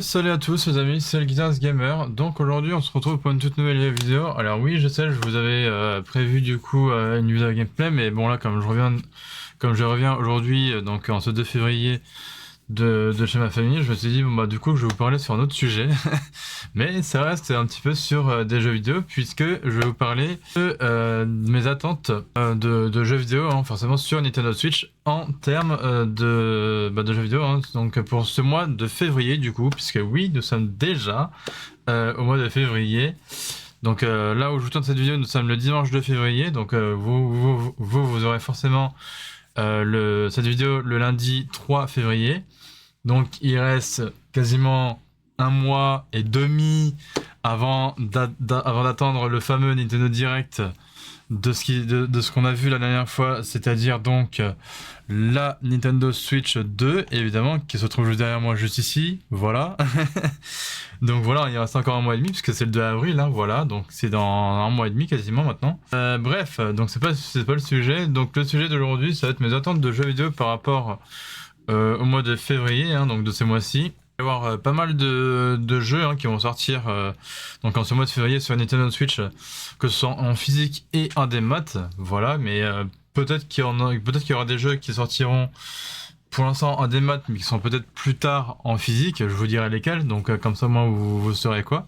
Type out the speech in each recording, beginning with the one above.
Salut à tous les amis, c'est le Guitars Gamer. Donc aujourd'hui on se retrouve pour une toute nouvelle vidéo. Alors oui, je sais, je vous avais prévu du coup une vidéo gameplay, mais bon là comme je reviens aujourd'hui, donc en ce 2 février de chez ma famille, je me suis dit bon bah du coup je vais vous parler sur un autre sujet. Mais ça reste un petit peu sur des jeux vidéo, puisque je vais vous parler de mes attentes de jeux vidéo, hein, forcément sur Nintendo Switch en termes de jeux vidéo, hein, donc pour ce mois de février du coup, puisque oui, nous sommes déjà au mois de février. Donc là où je vous tourne cette vidéo, nous sommes le dimanche 2 février, donc vous aurez forcément cette vidéo le lundi 3 février. Donc il reste quasiment un mois et demi avant d'attendre le fameux Nintendo Direct de ce qu'on a vu la dernière fois, c'est-à-dire donc la Nintendo Switch 2, évidemment, qui se trouve juste derrière moi, juste ici, voilà. Donc voilà, il reste encore un mois et demi, puisque c'est le 2 avril, hein, voilà, donc c'est dans un mois et demi quasiment maintenant. Bref, donc c'est pas le sujet, donc le sujet d'aujourd'hui, ça va être mes attentes de jeux vidéo par rapport au mois de février, hein, donc de ce mois-ci. Il va y avoir pas mal de jeux hein, qui vont sortir donc en ce mois de février sur Nintendo Switch, que ce soit en physique et en démat, voilà, mais peut-être qu'il y aura des jeux qui sortiront pour l'instant en démat, mais qui sont peut-être plus tard en physique, je vous dirai lesquels, donc comme ça moi vous saurez quoi.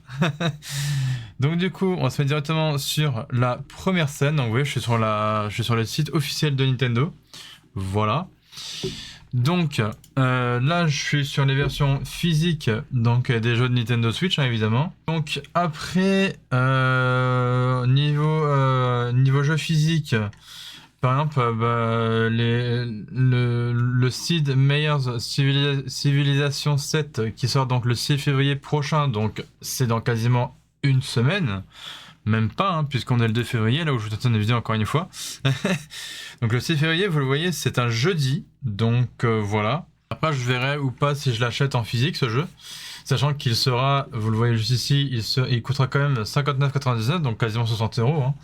Donc du coup, on se met directement sur la première scène. Donc vous voyez, je suis sur le site officiel de Nintendo, voilà. Donc là je suis sur les versions physiques donc des jeux de Nintendo Switch hein, évidemment. Donc après niveau jeu physique, par exemple le Sid Meier's Civilization 7 qui sort donc le 6 février prochain, donc c'est dans quasiment une semaine. Même pas, hein, puisqu'on est le 2 février, là où je vous donne des vidéos encore une fois. Donc le 6 février, vous le voyez, c'est un jeudi, donc voilà. Après, je verrai ou pas si je l'achète en physique, ce jeu. Sachant qu'il sera, vous le voyez juste ici, il coûtera quand même 59,99, donc quasiment 60 €. Hein.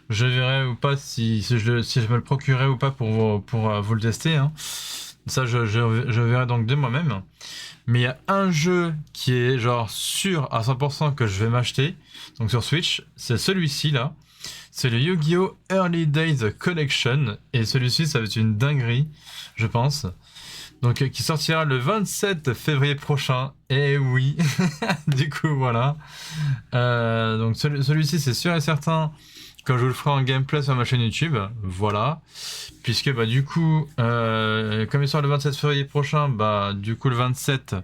Je verrai ou pas si je me le procurerai ou pas pour vous le tester. Hein. Ça, je verrai donc de moi-même. Mais il y a un jeu qui est genre sûr à 100% que je vais m'acheter, donc sur Switch, c'est celui-ci là. C'est le Yu-Gi-Oh! Early Days Collection, et celui-ci ça va être une dinguerie, je pense. Donc qui sortira le 27 février prochain, et oui, du coup voilà. Donc celui-ci c'est sûr et certain, quand je vous le ferai en gameplay sur ma chaîne YouTube, voilà. Puisque bah du coup, comme il sort le 27 février prochain, bah du coup le 27,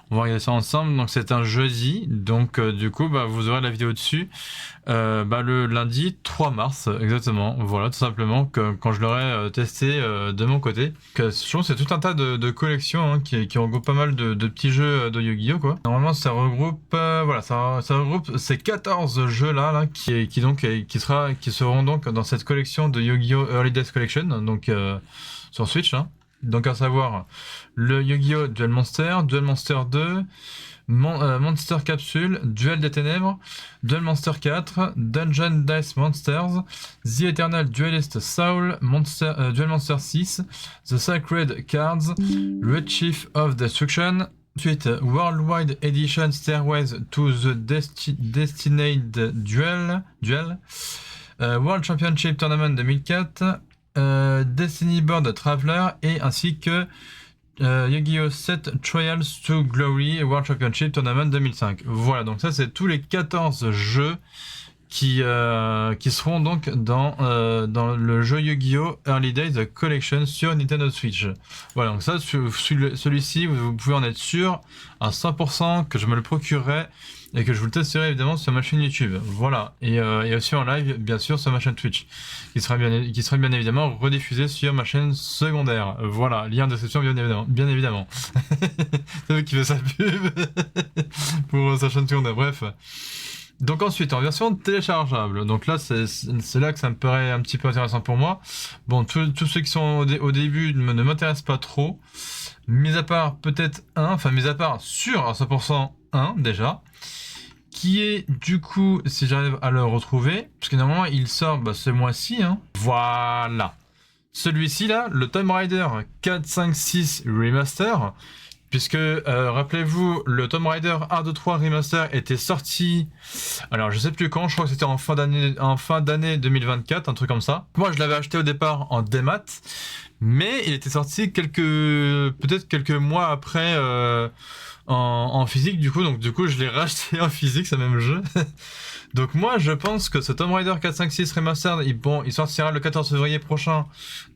on va regarder ça ensemble. Donc c'est un jeudi, donc du coup bah vous aurez la vidéo dessus le lundi 3 mars exactement. Voilà, tout simplement quand je l'aurai testé de mon côté. Je trouve que c'est tout un tas de collections hein, qui regroupent pas mal de petits jeux de Yu-Gi-Oh quoi. Normalement ça regroupe ça regroupe ces 14 jeux là qui seront donc dans cette collection de Yu-Gi-Oh! Early Days Collection, donc sur Switch. Hein. Donc à savoir le Yu-Gi-Oh! Duel Monster, Duel Monster 2, Monster Capsule, Duel des Ténèbres, Duel Monster 4, Dungeon Dice Monsters, The Eternal Duelist Soul, Duel Monster 6, The Sacred Cards, Red Chief of Destruction, ensuite Worldwide Edition Stairways to the Destined Duel, World Championship Tournament 2004, Destiny Board Traveler, et ainsi que Yu-Gi-Oh! 7 Trials to Glory World Championship Tournament 2005. Voilà, donc ça c'est tous les 14 jeux qui seront donc dans le jeu Yu-Gi-Oh! Early Days Collection sur Nintendo Switch. Voilà, donc ça, celui-ci, vous pouvez en être sûr à 100% que je me le procurerai et que je vous le testerai évidemment sur ma chaîne YouTube. Voilà, et aussi en live, bien sûr, sur ma chaîne Twitch, qui sera bien évidemment rediffusé sur ma chaîne secondaire. Voilà, lien en description, bien évidemment. C'est lui qui fait sa pub pour sa chaîne secondaire, bref. Donc ensuite, en version téléchargeable, donc là c'est là que ça me paraît un petit peu intéressant pour moi. Bon, tous ceux qui sont au début ne m'intéressent pas trop, mis à part peut-être mis à part sûr à 100% un déjà, qui est du coup, si j'arrive à le retrouver, parce que normalement il sort ce mois-ci, hein. Voilà. Celui-ci là, le Tomb Raider 4, 5, 6 Remaster, Puisque, rappelez-vous, le Tomb Raider 1, 2, 3 Remaster était sorti, alors je sais plus quand, je crois que c'était en fin d'année 2024, un truc comme ça. Moi je l'avais acheté au départ en démat, mais il était sorti peut-être quelques mois après en physique du coup, donc du coup je l'ai racheté en physique, ce même jeu. Donc moi je pense que ce Tomb Raider 4, 5, 6 Remastered, il sortira le 14 février prochain,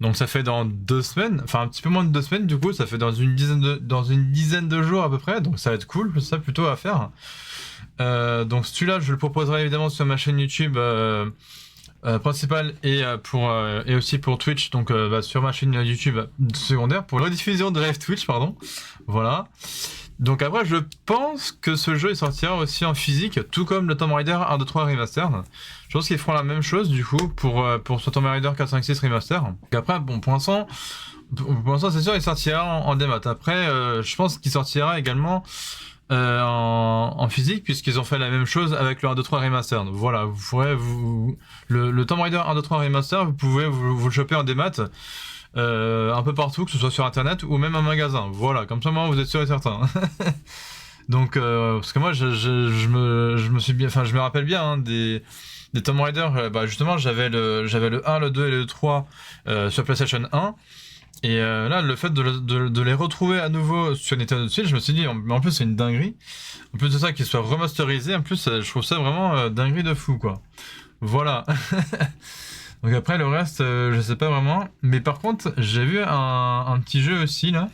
donc ça fait dans 2 semaines, enfin un petit peu moins de 2 semaines du coup, ça fait dans une dizaine de jours à peu près, donc ça va être cool, ça plutôt à faire. Donc celui-là je le proposerai évidemment sur ma chaîne YouTube principale et aussi pour Twitch, donc sur ma chaîne YouTube secondaire pour la rediffusion de live Twitch, pardon. Voilà. Donc après, je pense que ce jeu il sortira aussi en physique, tout comme le Tomb Raider 1, 2, 3 Remastered. Je pense qu'ils feront la même chose du coup pour ce Tomb Raider 4, 5, 6 Remaster. Donc après, bon, pour l'instant c'est sûr il sortira en démat. Après, je pense qu'il sortira également en physique, puisqu'ils ont fait la même chose avec le 1, 2, 3 Remastered. Voilà, vous pourrez le Tomb Raider 1, 2, 3 Remaster, vous pouvez vous le choper en démat. Un peu partout, que ce soit sur internet ou même en magasin. Voilà, comme ça, moi, vous êtes sûr et certain. Donc, parce que moi, je me suis bien, enfin, je me rappelle bien des Tomb Raider. Bah, justement, j'avais le 1, le 2 et le 3 sur PlayStation 1. Et là, le fait de les retrouver à nouveau sur Nintendo Switch, je me suis dit, mais en plus, c'est une dinguerie. En plus de ça, qu'ils soient remasterisés, en plus, je trouve ça vraiment dinguerie de fou, quoi. Voilà. Donc après le reste, je sais pas vraiment. Mais par contre, j'ai vu un petit jeu aussi là,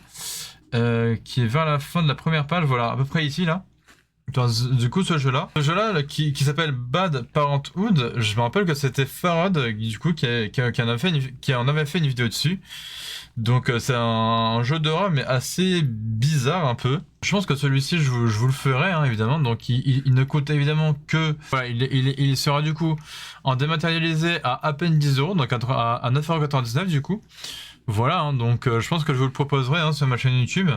qui est vers la fin de la première page, voilà, à peu près ici là. Du coup, ce jeu-là qui s'appelle Bad Parenthood, je me rappelle que c'était Farad, du coup, qui en avait fait une vidéo dessus. Donc c'est un jeu d'horreur, mais assez bizarre un peu. Je pense que celui-ci, je vous le ferai, hein, évidemment. Donc il ne coûte évidemment que... Voilà, il sera du coup en dématérialisé à peine 10 €, donc à 9,99 € du coup. Voilà, hein, donc je pense que je vous le proposerai hein, sur ma chaîne YouTube.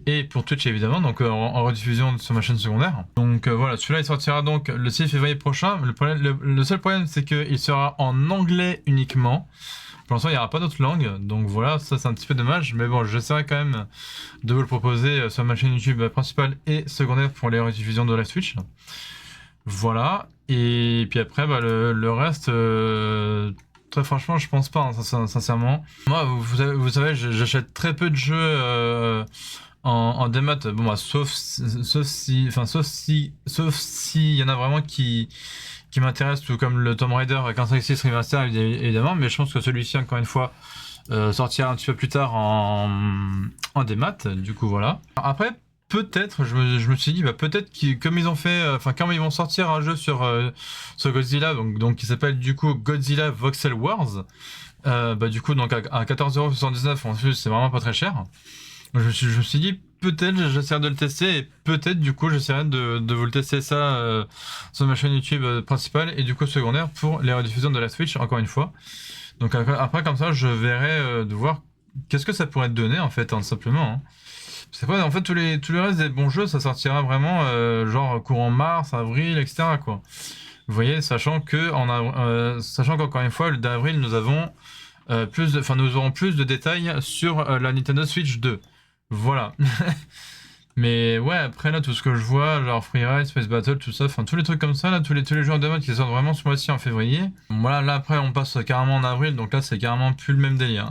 Et pour Twitch évidemment, donc en rediffusion sur ma chaîne secondaire. Donc voilà, celui-là il sortira donc le 6 février prochain. Le seul problème c'est qu'il sera en anglais uniquement. Pour l'instant il n'y aura pas d'autres langues, donc voilà, ça c'est un petit peu dommage. Mais bon, j'essaierai quand même de vous le proposer sur ma chaîne YouTube principale et secondaire pour les rediffusions de live Twitch. Voilà, et puis après bah, le reste... très franchement, je pense pas, hein, sincèrement. Moi, vous savez, j'achète très peu de jeux en démat. Bon, bah, sauf si il y en a vraiment qui m'intéressent, tout comme le Tomb Raider 1566 Remaster, évidemment. Mais je pense que celui-ci, encore une fois, sortira un petit peu plus tard en démat. Du coup, voilà. Après, peut-être, je me suis dit, bah, peut-être comme ils ont fait, quand ils vont sortir un jeu sur Godzilla, donc qui s'appelle du coup Godzilla Voxel Wars, bah du coup donc à 14,79 € en plus, c'est vraiment pas très cher. Je me suis dit, peut-être j'essaierai de le tester, et peut-être du coup j'essaierai de vous le tester ça sur ma chaîne YouTube principale et du coup secondaire pour les rediffusions de la Switch, encore une fois. Donc après comme ça, je verrai de voir qu'est-ce que ça pourrait donner en fait, hein, simplement. Hein. C'est pas en fait tous les restes des bons jeux, ça sortira vraiment genre courant mars, avril, etc. quoi. Vous voyez, sachant qu'encore une fois, le d'avril, nous avons nous aurons plus de détails sur la Nintendo Switch 2. Voilà. Mais ouais, après là, tout ce que je vois, genre Freeride, Space Battle, tout ça, enfin tous les trucs comme ça, là, tous les jeux en démat qui sortent vraiment ce mois-ci en février. Voilà, là après on passe carrément en avril, donc là c'est carrément plus le même délire.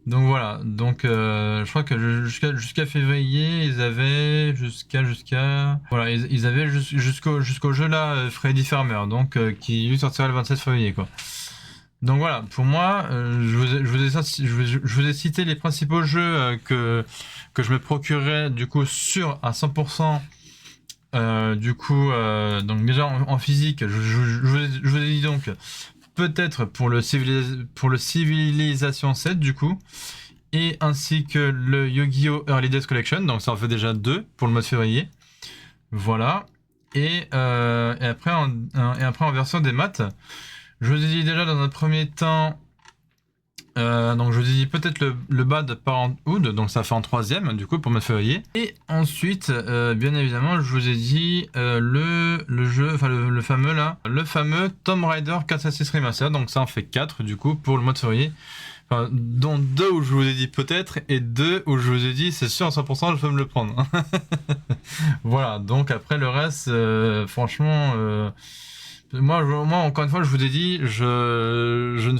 Donc voilà, donc je crois que jusqu'à février, ils avaient voilà, ils avaient jusqu'au jeu là Freddy Farmer, donc qui lui sortira le 27 février quoi. Donc voilà, pour moi, je vous ai cité les principaux jeux que je me procurerais du coup sûr à 100%. Du coup, donc déjà en physique, je vous ai dit donc peut-être pour le Civilization 7 du coup, et ainsi que le Yu-Gi-Oh! Early Days Collection, donc ça en fait déjà 2 pour le mois de février. Voilà. Et après en version des maths, je vous ai dit déjà dans un premier temps, donc je vous ai dit peut-être le Bad Parenthood, donc ça fait en 3ème du coup pour le mois de février. Et ensuite, bien évidemment, je vous ai dit le jeu, enfin le fameux là, le fameux Tomb Raider 466 Remastered, donc ça en fait 4 du coup pour le mois de février. Enfin, dont 2 où je vous ai dit peut-être, et 2 où je vous ai dit c'est sûr à 100% je peux me le prendre. Voilà, donc après le reste, franchement, moi, encore une fois, je vous ai dit, je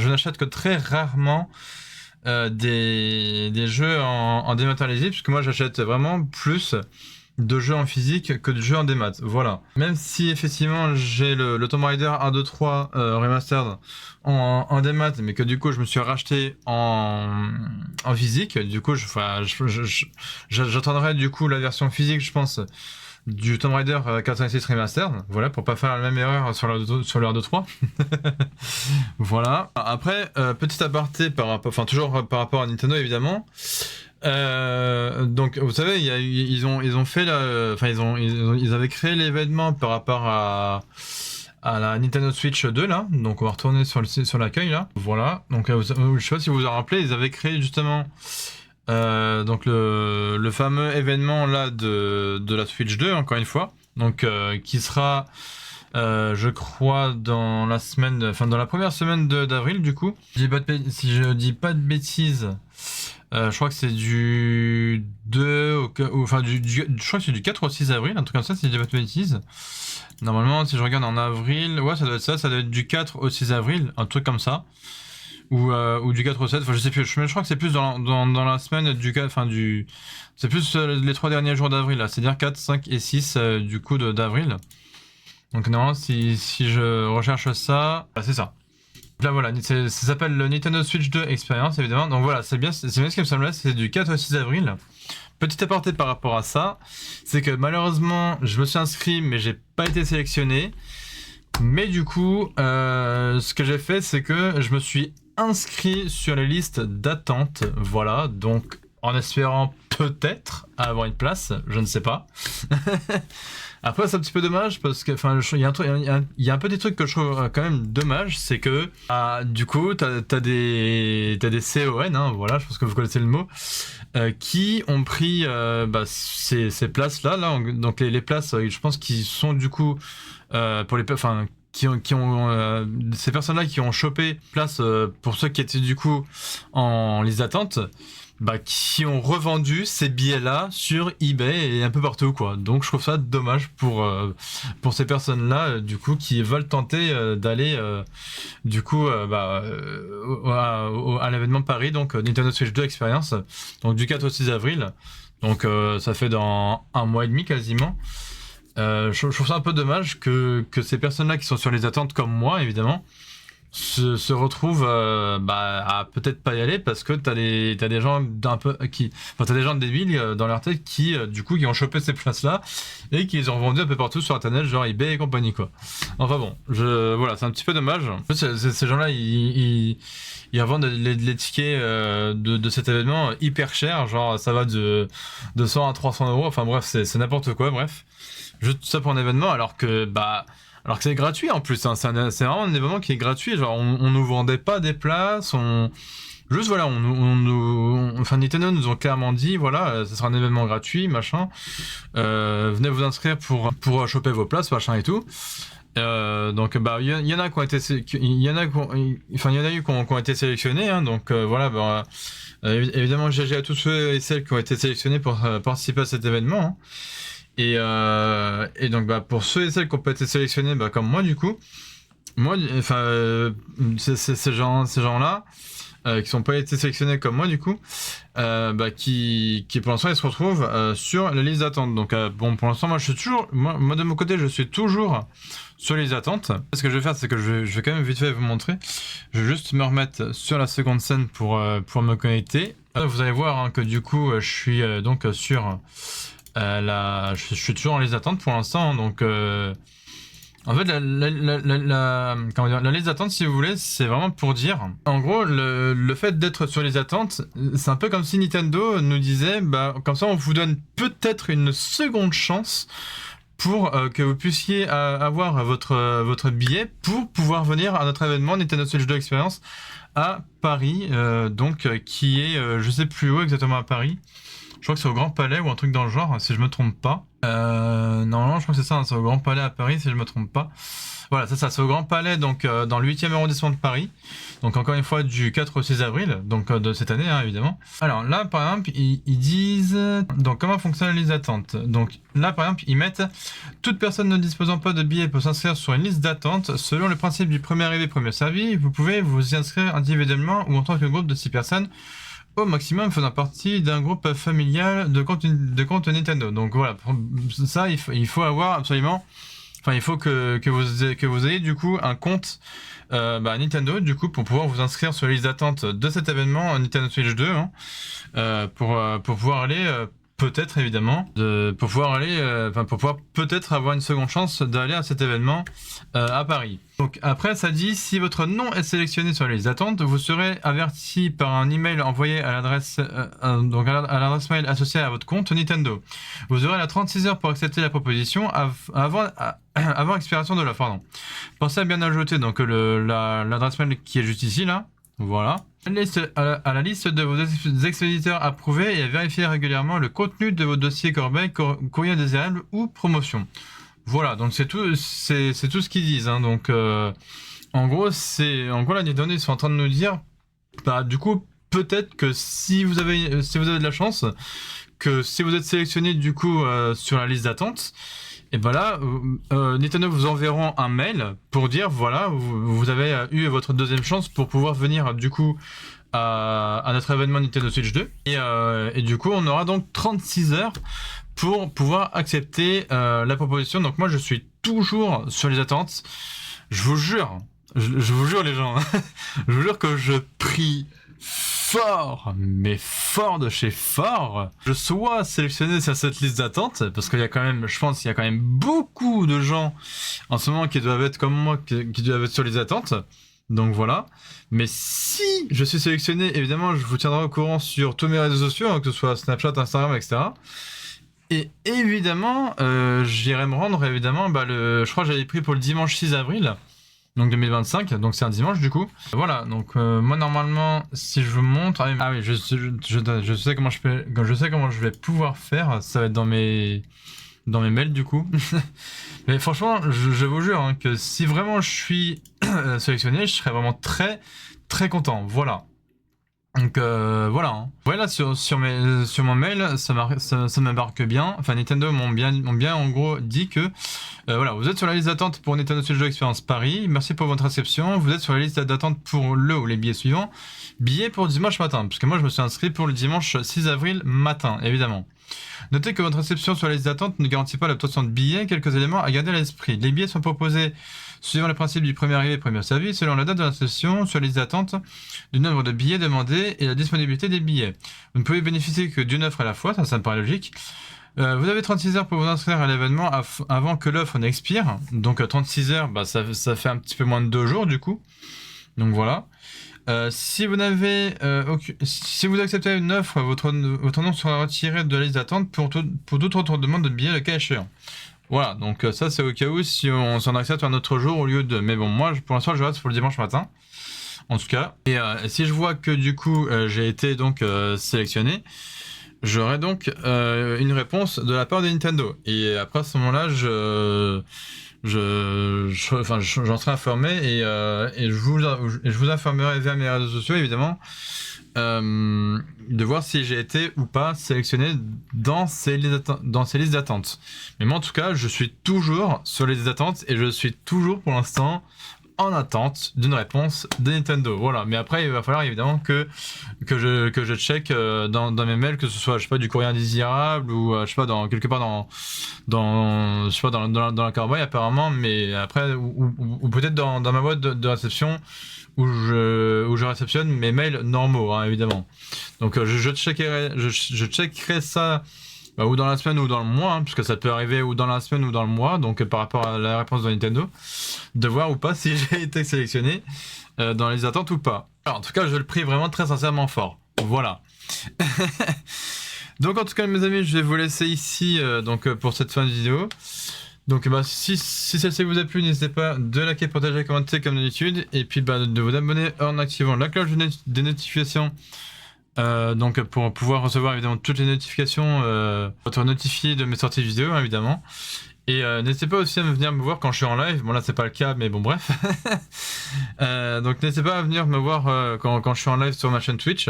n'achète que très rarement des jeux en dématérialisé, puisque moi j'achète vraiment plus de jeux en physique que de jeux en démat. Voilà. Même si effectivement j'ai le Tomb Raider 1, 2, 3 remastered en démat, mais que du coup je me suis racheté en physique, du coup j'attendrai du coup la version physique, je pense, du Tomb Raider 406 Remastered, voilà, pour pas faire la même erreur sur leur 2-3. Voilà. Après, petit aparté enfin toujours par rapport à Nintendo évidemment. Donc vous savez, ils ont fait enfin ils avaient créé l'événement par rapport à la Nintendo Switch 2 là, donc on va retourner sur l'accueil là. Voilà. Donc je sais pas si vous vous en rappelez, ils avaient créé justement donc le fameux événement là de la Switch 2 encore une fois, donc qui sera je crois dans la première semaine d'avril du coup. Si je dis pas de bêtises, je crois que c'est du 2 je crois que c'est du 4 au 6 avril, un truc comme ça si je dis pas de bêtises. Normalement si je regarde en avril, ouais ça doit être ça doit être du 4 au 6 avril, un truc comme ça. Ou du 4 au 7, enfin je sais plus, je crois que c'est plus dans la semaine du 4, c'est plus les 3 derniers jours d'avril là, c'est-à-dire 4, 5 et 6 du coup d'avril. Donc normalement si je recherche ça, c'est ça. Donc là voilà, ça s'appelle le Nintendo Switch 2 Experience évidemment, donc voilà, c'est bien ce qui me semble là, c'est du 4 au 6 avril. Petit aparté par rapport à ça, c'est que malheureusement je me suis inscrit mais j'ai pas été sélectionné. Mais du coup, ce que j'ai fait, c'est que je me suis inscrit sur les listes d'attente, voilà, donc en espérant peut-être avoir une place, je ne sais pas. Après, c'est un petit peu dommage parce que, enfin, il y a un peu des trucs que je trouve quand même dommage, c'est que, du coup, t'as des CON, hein, voilà, je pense que vous connaissez le mot, qui ont pris ces places-là, là, donc les places, je pense qu'ils sont du coup pour les, enfin, ces personnes-là qui ont chopé place pour ceux qui étaient du coup en liste d'attente, qui ont revendu ces billets-là sur eBay et un peu partout quoi. Donc je trouve ça dommage pour ces personnes-là du coup qui veulent tenter d'aller du coup à l'événement Paris, donc Nintendo Switch 2 Experience, donc du 4 au 6 avril. Donc ça fait dans un mois et demi quasiment. Je trouve ça un peu dommage que ces personnes-là qui sont sur les attentes comme moi évidemment se retrouvent à peut-être pas y aller parce que t'as des gens t'as des gens débiles dans leur tête qui du coup qui ont chopé ces places-là et qui les ont vendues un peu partout sur internet, genre eBay et compagnie quoi. Enfin bon, voilà, c'est un petit peu dommage. En fait, ces gens-là ils revendent les tickets de cet événement hyper cher, genre ça va de 100 à 300 euros, enfin bref, c'est n'importe quoi, bref. Juste tout ça pour un événement alors que c'est gratuit en plus, hein. C'est vraiment un événement qui est gratuit, genre on nous vendait pas des places, juste voilà, enfin Nintendo nous ont clairement dit voilà, ce sera un événement gratuit, machin, venez vous inscrire pour choper vos places, machin et tout. Donc il y en a qui ont été il y en a eu qui ont été sélectionnés, hein, donc voilà, évidemment GG à tous ceux et celles qui ont été sélectionnés pour participer à cet événement, hein. Et donc pour ceux et celles qui ont pas été sélectionnés comme moi du coup, ces gens-là qui sont pas été sélectionnés comme moi du coup, qui pour l'instant ils se retrouvent sur la liste d'attente. Donc bon, pour l'instant moi de mon côté je suis toujours sur les listes d'attente. Ce que je vais faire, c'est que je vais quand même vite fait vous montrer. Je vais juste me remettre sur la seconde scène pour me connecter. Vous allez voir hein, que du coup je suis donc sur je suis toujours en liste d'attente pour l'instant, hein, donc en fait la liste d'attente, si vous voulez, c'est vraiment pour dire, en gros, le fait d'être sur les attentes, c'est un peu comme si Nintendo nous disait, comme ça on vous donne peut-être une seconde chance pour que vous puissiez avoir votre billet pour pouvoir venir à notre événement Nintendo Switch 2 Experience à Paris, donc qui est je sais plus où exactement à Paris. crois que c'est au Grand Palais ou un truc dans le genre, si je me trompe pas. Normalement, je crois que c'est ça, hein, c'est au Grand Palais à Paris, si je me trompe pas. Voilà, c'est ça, c'est au Grand Palais, donc dans le 8e arrondissement de Paris. Donc encore une fois, du 4 au 6 avril, donc de cette année, hein, évidemment. Alors là, par exemple, ils disent... Donc comment fonctionnent les listes d'attente? Donc là, par exemple, ils mettent... Toute personne ne disposant pas de billets peut s'inscrire sur une liste d'attente. Selon le principe du premier arrivé, premier servi, vous pouvez vous y inscrire individuellement ou en tant que groupe de 6 personnes, au maximum faisant partie d'un groupe familial de compte Nintendo. Donc voilà, pour ça, il faut avoir absolument... Enfin, il faut que vous ayez du coup un compte Nintendo du coup pour pouvoir vous inscrire sur la liste d'attente de cet événement Nintendo Switch 2 hein, pour pouvoir aller peut-être évidemment pour pouvoir aller pour pouvoir peut-être avoir une seconde chance d'aller à cet événement à Paris. Donc après ça dit si votre nom est sélectionné sur la liste d'attente, vous serez averti par un email envoyé à l'adresse donc à l'adresse mail associée à votre compte Nintendo. Vous aurez la 36 heures pour accepter la proposition avant expiration de l'offre. Pardon. Pensez à bien ajouter donc l'adresse mail qui est juste ici là. Voilà. À la liste de vos expéditeurs approuvés et à vérifier régulièrement le contenu de vos dossiers corbeille, courrier indésirable ou promotion. Voilà, donc c'est tout ce qu'ils disent. Hein. Donc en gros la Nintendo ils sont en train de nous dire, du coup peut-être que si vous avez de la chance, que si vous êtes sélectionné du coup sur la liste d'attente, et ben là, Nintendo vous enverront un mail pour dire voilà, vous avez eu votre deuxième chance pour pouvoir venir du coup à notre événement Nintendo Switch 2. Et du coup, on aura donc 36 heures pour pouvoir accepter la proposition. Donc moi, je suis toujours sur les attentes. Je vous jure, je vous jure les gens, je vous jure que je prie fort, mais fort de chez fort, je sois sélectionné sur cette liste d'attente, parce qu'il y a quand même, je pense qu'il y a quand même beaucoup de gens en ce moment qui doivent être comme moi, qui doivent être sur les attentes. Donc voilà. Mais si je suis sélectionné, évidemment, je vous tiendrai au courant sur tous mes réseaux sociaux, hein, que ce soit Snapchat, Instagram, etc. Et évidemment, j'irai me rendre, évidemment, je crois que j'avais pris pour le dimanche 6 avril. Donc 2025, donc c'est un dimanche du coup. Voilà, donc moi normalement, si je vous montre, je sais comment je vais pouvoir faire. Ça va être dans mes mails du coup. Mais franchement, je vous jure hein, que si vraiment je suis sélectionné, je serais vraiment très très content. Voilà. Donc voilà. Hein. Voilà sur mon mail, ça m'embarque bien. Enfin Nintendo m'ont bien en gros dit que voilà, vous êtes sur la liste d'attente pour Nintendo Switch 2 Experience Paris. Merci pour votre réception. Vous êtes sur la liste d'attente pour le ou les billets suivants. Billets pour dimanche matin, parce que moi je me suis inscrit pour le dimanche 6 avril matin, évidemment. Notez que votre réception sur la liste d'attente ne garantit pas l'obtention de billets. Quelques éléments à garder à l'esprit. Les billets sont proposés suivant le principe du premier arrivé, premier servi, selon la date de l'inscription sur la liste d'attente, du nombre de billets demandés et la disponibilité des billets. Vous ne pouvez bénéficier que d'une offre à la fois, ça me paraît logique. Vous avez 36 heures pour vous inscrire à l'événement avant que l'offre n'expire. Donc 36 heures, ça fait un petit peu moins de 2 jours du coup. Donc voilà. Si vous acceptez une offre, votre nom sera retiré de la liste d'attente pour toute autre demande de billets le cas échéant. Voilà, donc ça c'est au cas où si on s'en accepte un autre jour au lieu de... Mais bon, moi pour l'instant je reste pour le dimanche matin, en tout cas. Et si je vois que du coup j'ai été donc sélectionné, j'aurai donc une réponse de la part de Nintendo. Et après à ce moment-là, j'en serai informé et je vous informerai via mes réseaux sociaux évidemment de voir si j'ai été ou pas sélectionné dans ces listes d'attente. Mais moi en tout cas je suis toujours sur les listes d'attente et je suis toujours pour l'instant en attente d'une réponse de Nintendo. Voilà, mais après il va falloir évidemment que je check dans mes mails, que ce soit je sais pas du courrier indésirable ou je sais pas quelque part dans la corbeille apparemment, mais après ou peut-être dans ma boîte de réception où je réceptionne mes mails normaux hein, évidemment. Donc je checkerai ça ou dans la semaine ou dans le mois, hein, puisque ça peut arriver ou dans la semaine ou dans le mois, donc par rapport à la réponse de Nintendo, de voir ou pas si j'ai été sélectionné dans les attentes ou pas. Alors, en tout cas, je le prie vraiment très sincèrement fort. Voilà. Donc en tout cas, mes amis, je vais vous laisser ici pour cette fin de vidéo. Donc si celle-ci vous a plu, n'hésitez pas de liker, partager, commenter comme d'habitude, et puis de vous abonner en activant la cloche des notifications Donc pour pouvoir recevoir évidemment toutes les notifications, être notifié de mes sorties vidéo hein, évidemment. Et n'hésitez pas aussi à venir me voir quand je suis en live. Bon là c'est pas le cas mais bon bref. Donc n'hésitez pas à venir me voir quand je suis en live sur ma chaîne Twitch.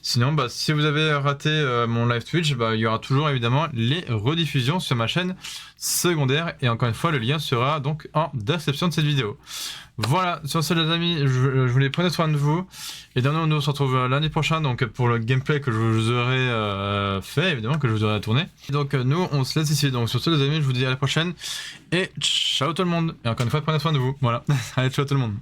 Sinon bah, si vous avez raté mon live Twitch, bah, il y aura toujours évidemment les rediffusions sur ma chaîne secondaire. Et encore une fois le lien sera donc en description de cette vidéo. Voilà, sur ce les amis, je voulais prendre soin de vous. Et donc nous on se retrouve l'année prochaine donc pour le gameplay que je vous aurai fait, évidemment, que je vous aurai tourné. Donc nous on se laisse ici, donc sur ce les amis, je vous dis à la prochaine. Et ciao tout le monde. Et encore une fois, prenez soin de vous. Voilà, allez ciao tout le monde.